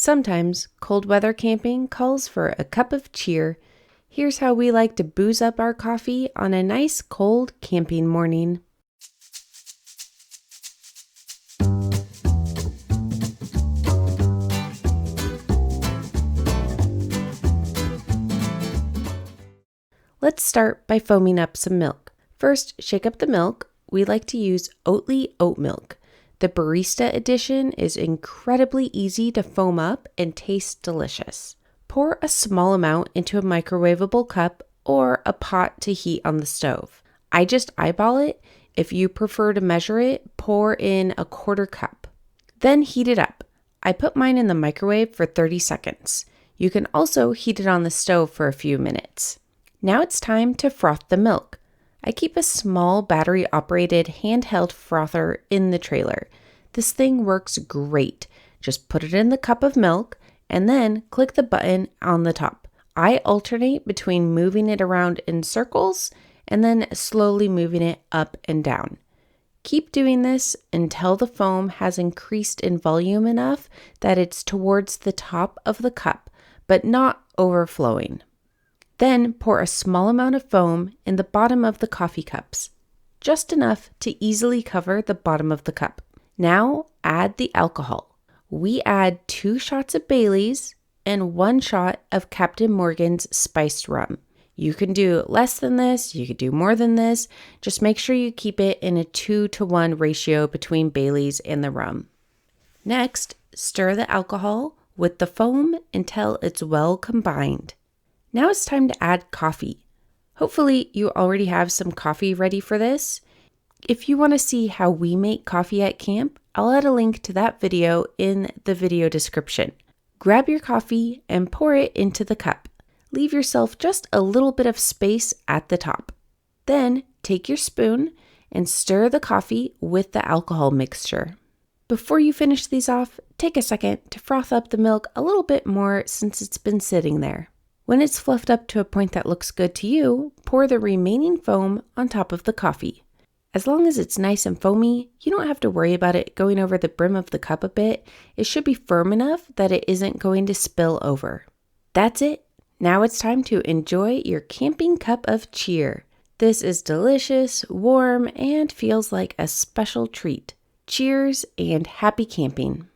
Sometimes cold weather camping calls for a cup of cheer. Here's how we like to booze up our coffee on a nice cold camping morning. Let's start by foaming up some milk. First, shake up the milk. We like to use Oatly oat milk. The Barista edition is incredibly easy to foam up and tastes delicious. Pour a small amount into a microwavable cup or a pot to heat on the stove. I just eyeball it. If you prefer to measure it, pour in a quarter cup. Then heat it up. I put mine in the microwave for 30 seconds. You can also heat it on the stove for a few minutes. Now it's time to froth the milk. I keep a small battery-operated handheld frother in the trailer. This thing works great. Just put it in the cup of milk and then click the button on the top. I alternate between moving it around in circles and then slowly moving it up and down. Keep doing this until the foam has increased in volume enough that it's towards the top of the cup, but not overflowing. Then pour a small amount of foam in the bottom of the coffee cups, just enough to easily cover the bottom of the cup. Now add the alcohol. We add 2 shots of Bailey's and 1 shot of Captain Morgan's spiced rum. You can do less than this, you could do more than this. Just make sure you keep it in a 2-to-1 ratio between Bailey's and the rum. Next, stir the alcohol with the foam until it's well combined. Now it's time to add coffee. Hopefully you already have some coffee ready for this. If you want to see how we make coffee at camp, I'll add a link to that video in the video description. Grab your coffee and pour it into the cup. Leave yourself just a little bit of space at the top. Then take your spoon and stir the coffee with the alcohol mixture. Before you finish these off, take a second to froth up the milk a little bit more since it's been sitting there. When it's fluffed up to a point that looks good to you, pour the remaining foam on top of the coffee. As long as it's nice and foamy, you don't have to worry about it going over the brim of the cup a bit. It should be firm enough that it isn't going to spill over. That's it. Now it's time to enjoy your camping cup of cheer. This is delicious, warm, and feels like a special treat. Cheers and happy camping.